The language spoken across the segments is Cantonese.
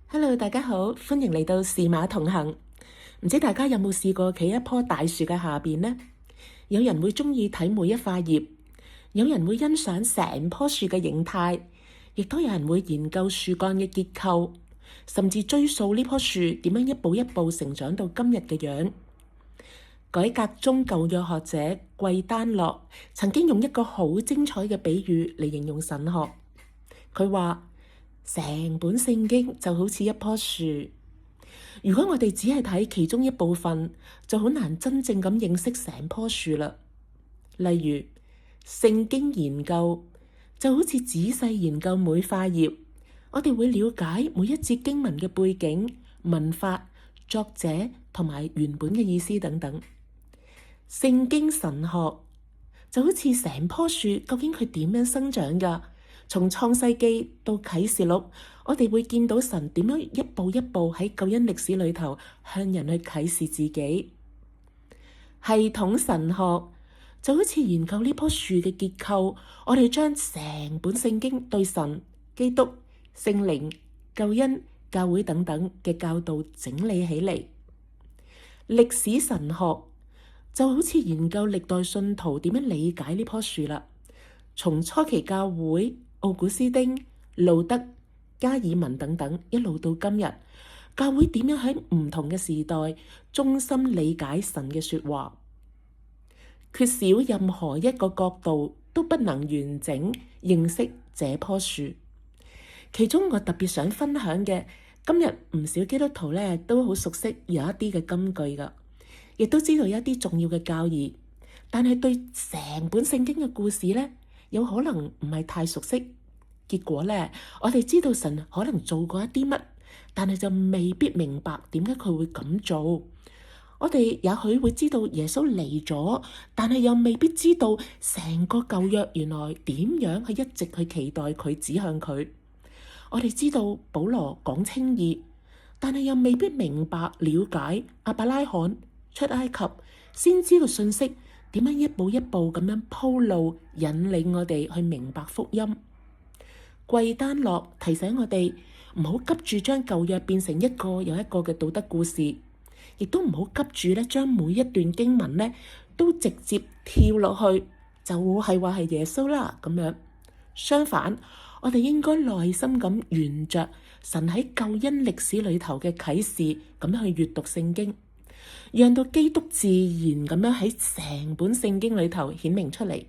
Hello，大家好，歡迎嚟到士馬同行。唔知大家有冇試過企一棵大樹嘅下邊呢？有人會鍾意睇每一塊葉，有人會欣賞成棵樹嘅形態，亦都有人會研究樹幹嘅結構，甚至追溯呢棵樹點樣一步一步成長到今日嘅樣。改革宗舊約學者桂丹諾曾經用一個好精彩嘅比喻嚟形容神學。佢話：成本聖經就好似一棵樹，如果我哋只係睇其中一部分，就好難真正咁認識成棵樹啦。例如，聖經研究就好似仔細研究每塊葉，我哋會了解每一節經文嘅背景、文法、作者同埋原本嘅意思等等。聖經神學就好似成棵樹，究竟佢點樣生長㗎？從創世記到啟示錄，我哋會見到神點樣一步一步喺救恩歷史裏頭向人去啟示自己。系統神學就好似研究呢棵樹嘅結構，我哋將成本聖經對神、基督、聖靈、救恩、教會等等嘅教導整理起嚟。歷史神學就好似研究歷代信徒點樣理解呢棵樹啦，從初期教會、奧古斯丁、路德、加爾文等等，一路到今日，教會點樣喺唔同嘅時代衷心理解神嘅說話，缺少任何一個角度都不能完整認識這棵樹。其中我特別想分享嘅，今日唔少基督徒呢都好熟悉有一啲嘅金句噶，亦都知道一啲重要嘅教義，但係對成本聖經嘅故事呢，有可能唔係太熟悉。結果呢，我哋知道神可能做過一啲乜，但係就未必明白點解佢會咁做。我哋也許會知道耶穌嚟咗，但係又未必知道成個舊約原來點樣去一直去期待佢，指向佢。我哋知道保羅講稱義，但係又未必明白了解亞伯拉罕出埃及先知嘅信息點樣一步一步咁樣鋪路，引領我哋去明白福音。桂丹諾提醒我哋唔好急住將舊約變成一個又一個嘅道德故事，亦都唔好急住咧將每一段經文咧都直接跳落去，就係話係耶穌啦咁樣。相反，我哋應該耐心咁沿着神喺救恩歷史裏頭嘅啟示咁樣去閱讀聖經，讓到基督自然咁樣喺成本聖經裏頭顯明出嚟。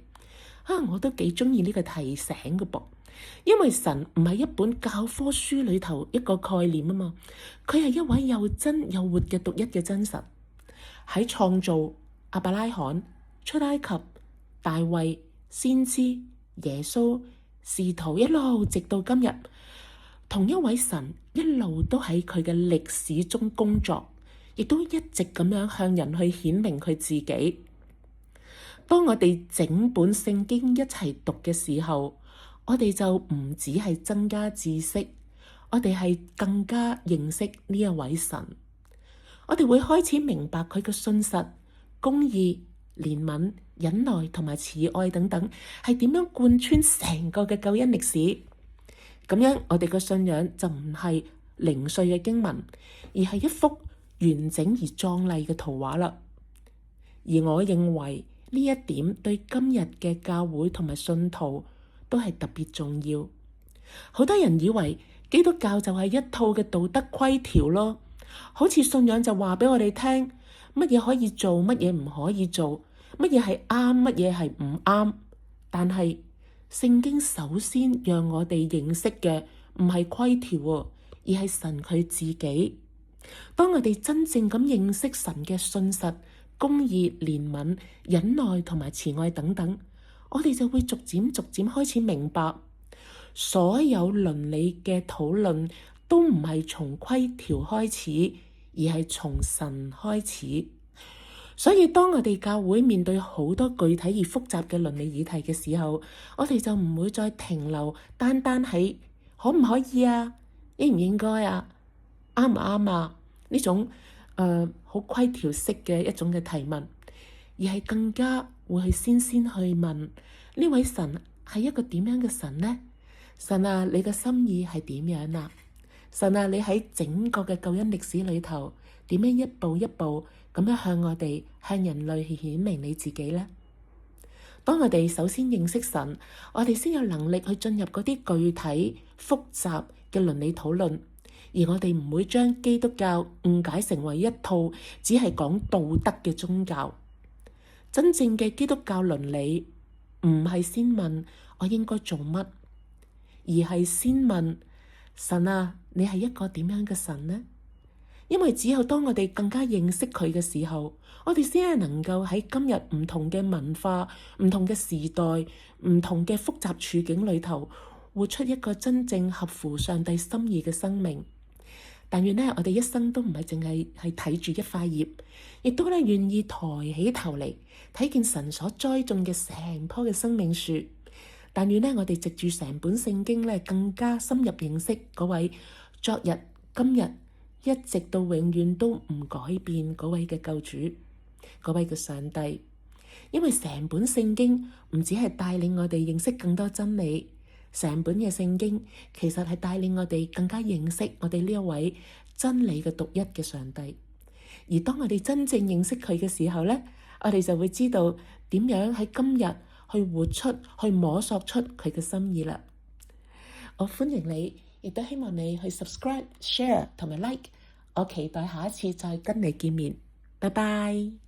我都幾鍾意呢個提醒嘅噃。因為神唔係一本教科書裏頭一個概念啊嘛，佢係一位又真又活嘅獨一嘅真神。喺創造亞伯拉罕、出埃及、大衛、先知、耶穌、使徒一路直到今日，同一位神一路都喺佢嘅歷史中工作，亦都一直咁樣向人去顯明佢自己。當我哋整本聖經一齊讀嘅時候，我哋就唔只係增加知識，我哋係更加認識呢一位神。我哋會開始明白佢嘅信實、公義、憐憫、忍耐同埋慈愛等等，係點樣貫穿成個嘅救恩歷史。咁樣我哋嘅信仰就唔係零碎嘅經文，而係一幅完整而壯麗嘅圖畫啦。而我認為呢一點對今日嘅教會同埋信徒都係特別重要。好多人以為基督教就係一套嘅道德規條咯，好似信仰就話俾我哋聽乜嘢可以做，乜嘢唔可以做，乜嘢係啱，乜嘢係唔啱。但係聖經首先讓我哋認識嘅唔係規條，而係神佢自己。當我哋真正咁認識神嘅信實、公義、憐憫、忍耐同埋慈愛等等，我哋就會逐漸開始明白，所有倫理嘅討論都唔係從規條開始，而係從神開始。所以當我哋教會面對好多具體而複雜嘅倫理議題嘅時候，我哋就唔會再停留單單喺可唔可以啊、應唔應該啊、啱唔啱啊呢種好規條式嘅一種嘅提問，而係更加會去先去問呢位神係一個點樣嘅神呢？神啊，你嘅心意係點樣啊？神啊，你喺整個嘅救恩歷史裏頭，點樣一步一步咁樣向我哋、向人類去顯明你自己呢？當我哋首先認識神，我哋先有能力去進入嗰啲具體複雜嘅倫理討論，而我哋唔會將基督教誤解成為一套只係講道德嘅宗教。真正嘅基督教倫理唔係先問我應該做乜，而係先問神啊，你係一個點樣嘅神呢？因為只有當我哋更加認識佢嘅時候，我哋先係能夠喺今日唔同嘅文化、唔同嘅時代、唔同嘅複雜處境裏頭，活出一個真正合乎上帝心意嘅生命。但願呢，我哋一生都唔係淨係睇住一塊葉，亦都咧願意抬起頭嚟睇見神所栽種嘅成棵嘅生命樹。但願呢，我哋藉住成本聖經咧，更加深入認識嗰位昨日、今日，一直到永遠都唔改變嗰位嘅救主，嗰位嘅上帝。因為成本聖經唔只係帶領我哋認識更多真理，成本嘅聖經其實係帶領我哋更加認識我哋呢一位真理嘅獨一嘅上帝。而當我哋真正認識佢嘅時候呢，我哋就會知道點樣喺今日去活出、去摸索出佢嘅心意啦。我歡迎你，亦都希望你去 subscribe、share 同埋 like。我期待下一次再跟你見面。拜拜。